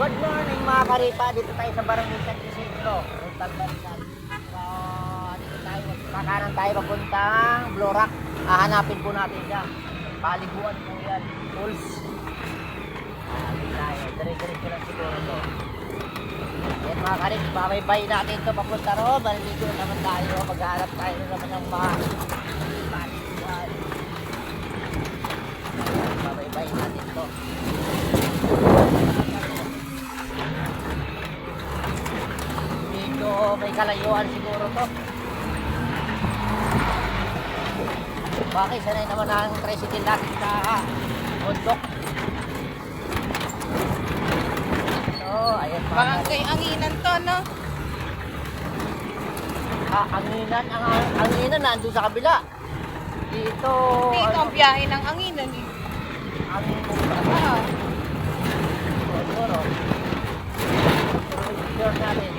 Good morning mga karipa, dito tayo sa Barangay San Isidro, Talbansan. So, dito tayo, kakanan tayo papuntang Blorac. Hahanapin po natin siya. Paliguan po yan, pools. Dito tayo, dire-diretso lang siguro to. Yan mga karipa, babay natin ito papunta ro. Maliligo naman tayo, maghahanap tayo naman ng mga paliguan. Babay natin ito. May kalayuan siguro to. Bakit sanay naman ang tricycle natin sa bundok. So, ayan pa. Barangay Anginan to, no? Anginan nandun sa kabila. Dito Ang biyahe ng Anginan eh. Siguro.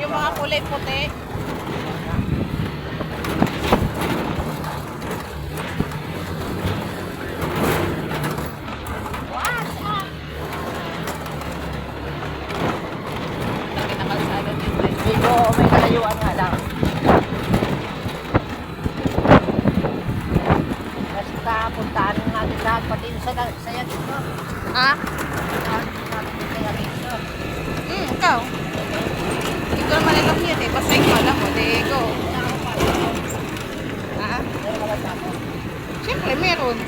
Yung mga kulay puti. Laki na kalsada dito eh. Dito may kalayuan nga lang. Basta puntaan natin lahat pati yung saya dito. Ha? Puntaan natin yung saya dito. Ikaw. Ikaw naman alam yan eh. Basta ikaw alam mo. De, go. Ha? Siyempre, meron.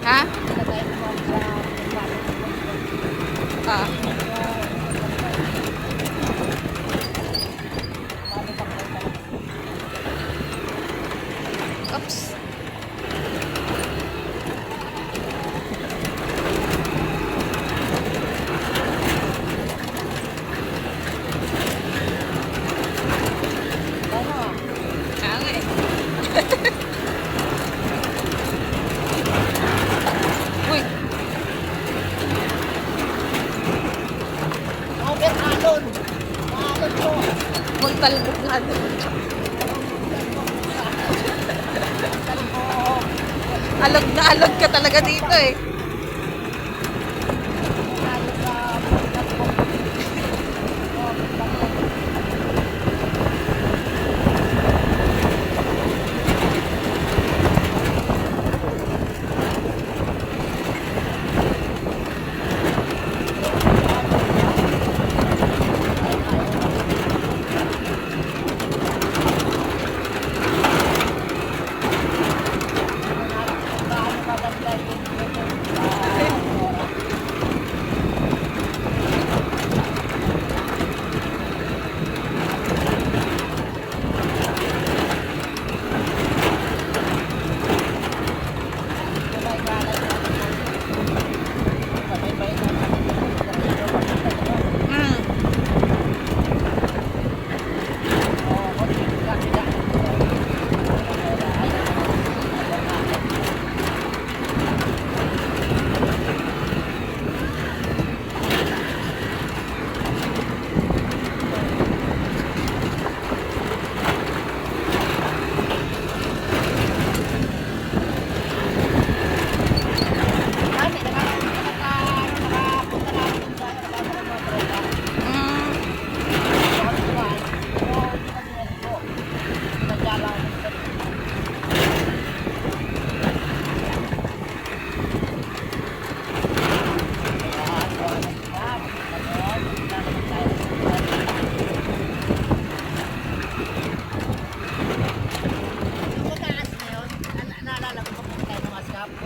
Ha? Ah. Oops. Angay. Uy. Alon po. Magtalbog nga doon. Alog na alog ka talaga dito eh.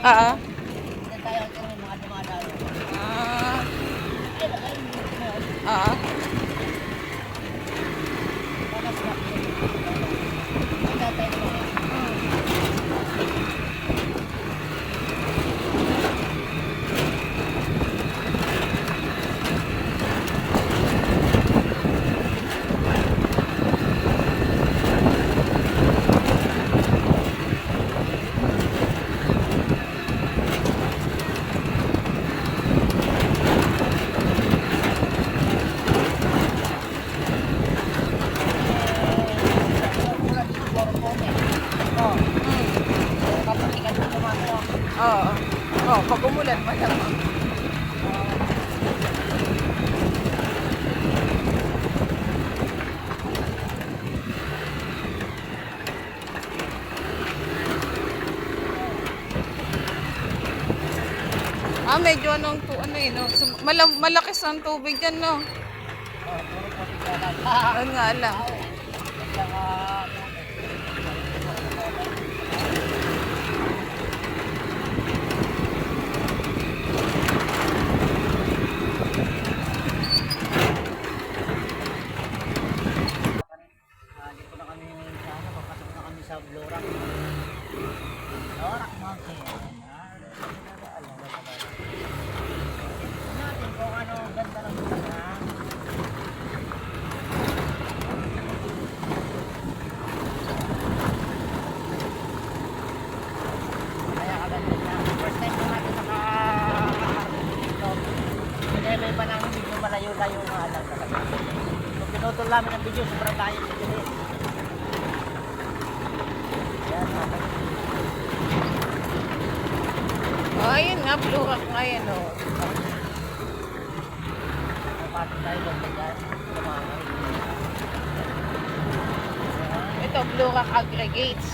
Oo. Oo. Ulan malamang. Medyo ano no? Malaki sa ang tubig yan, no? Puro po tignan. Ano nga lang. Saka, dito na kami sa ano, papasok na kami sa Blorak. Blorak Mountain. Alam mo ba? Natin kung ano ganda ng lugar. Kaya kaganda siya. First time ko natin naka-harvest dito. Hindi may pa namin video malayo-layo nga lang talaga. Kung pinutol namin ang video, sobrang layo sa bilis. Yan, okay. Oh, ayun nga, Blue Rock nga yan, oh. Napasok tayo doon. Yan, lumangoy. Ito, Blue Rock Aggregates.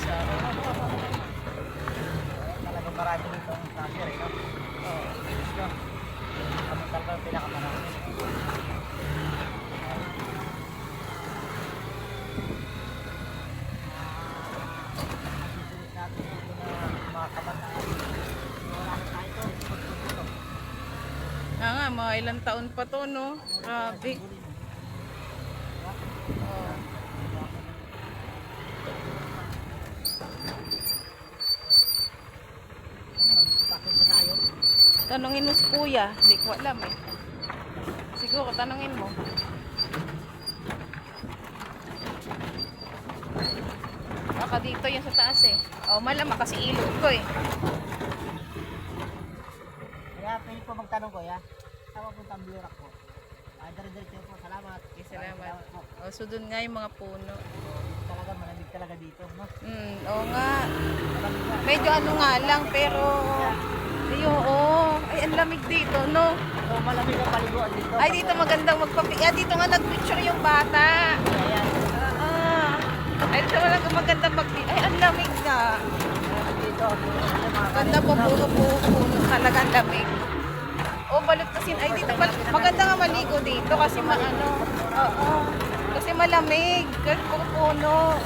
Talagang marami dito ang snapper, eh, no? Oh. No? Kami talaga ang pinakamarami. Susunod natin dito na mga kabataan. Wala na tayo ito. Nga, mga ilang taon pa to, no? Grabe. Oh. Bakit ba tayo? Tanungin mo si Kuya. Hindi ko alam, eh. Siguro, tanungin mo. Baka dito yung sa taas, eh. Oh, malamang kasi ilog ko, eh. Kaya pwede po magtanong ko, ya. Tama po ang Blorak po. Dire-diretso po. Salamat. Okay, salamat. po. Oh, so dun nga yung mga puno. Talaga malamig talaga dito, no? Oo nga. Malamig na. Medyo ano nga lang, pero... Ayun, oh. Ay, ang lamig dito, no? So, malamig ang paliguan dito. Ay, dito magandang magpapicture. Dito nga nagpicture yung bata. Ayan. Ay, dito magandang magpicture. Ay, ang lamig na. Dito. Ganda po, puro talaga ang lamig. O, balot kasi. Ay, dito, maganda nga maligo dito kasi maano. Oo. Kasi malamig. Kasi puro puno.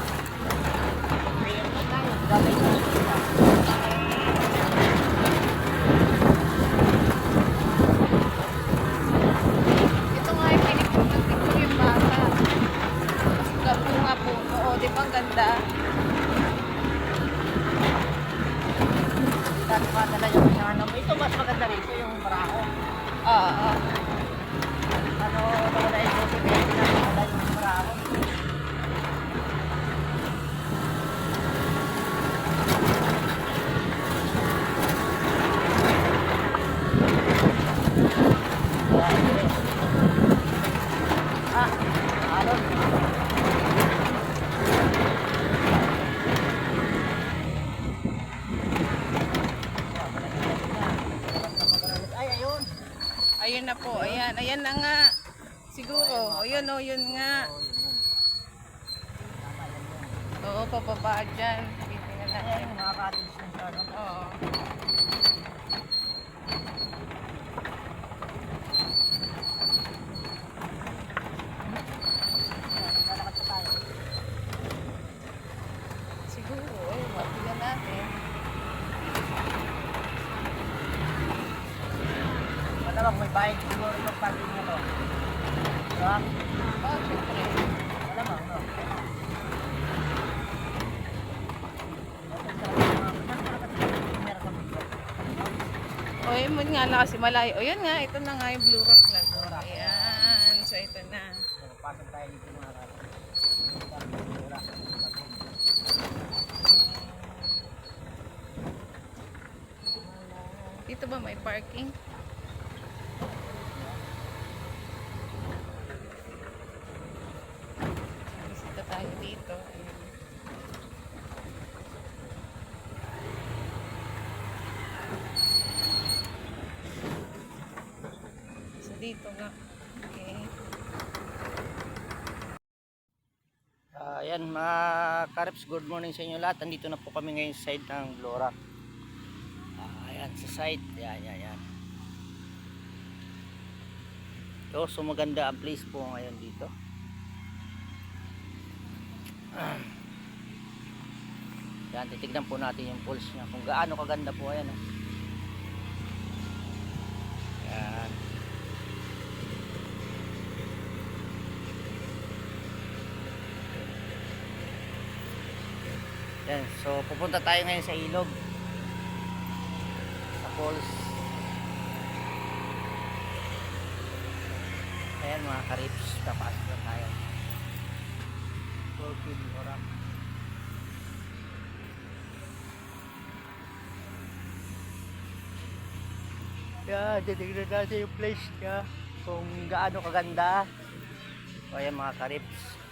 Ito nga yung pinipicture yung bata. Gabi nga puno. O, di ba ang ganda? Ito mas maganda rito yung Barako. Oo. Ano, wala yung Joseph, wala yung Barako. Alon. Ay, ayun. Ayun na po. Ayan. Ayan na nga. Siguro. Ayun o. Yun nga. Oo, pababa dyan. Titingnan natin. Ayan, mga cottage na siya, no? Oo. Lalakad pa tayo. Siguro. Ayun. Tingnan natin. Malamang may bayad siguro itong parking na to. Diba? Oh, syempre. Malamang, no? O, yun mo nga lang kasi malayo. O, yun nga. Ito na nga yung Blue Rock na. Ayan. So, ito na. Pasok tayo dito mga kapatid. Dito ba may parking? Bisita tayo dito. Ayan. Dito nga. Okay. Ayan mga Karips, good morning sa inyo lahat. Andito na po kami ngayon sa side ng Blorak. Ayan sa side. Ayan. So maganda ang place po ngayon dito. Yan, titignan po natin yung pulse niya kung gaano kaganda po. Ayan. Yan. Yan, so pupunta tayo ngayon sa ilog, sa falls. Ayan mga Karips, papasok na tayo. Tulpid Blorak. Yan, titignan natin yung place niya kung gaano kaganda. So ayan mga Karips.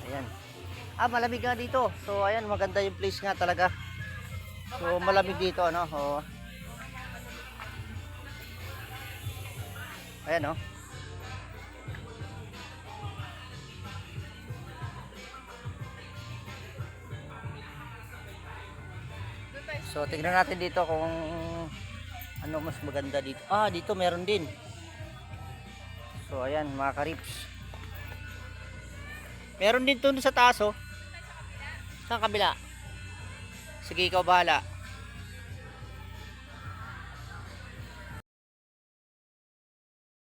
Ayan. Malamig nga dito. So ayan, maganda yung place nga talaga. So malamig dito, ano? Oh. Ayan, oh. So tingnan natin dito kung ano mas maganda dito. Dito meron din. So ayan mga Karips. Meron din doon sa taas, oh. Sa kabila. Sige, ikaw bahala.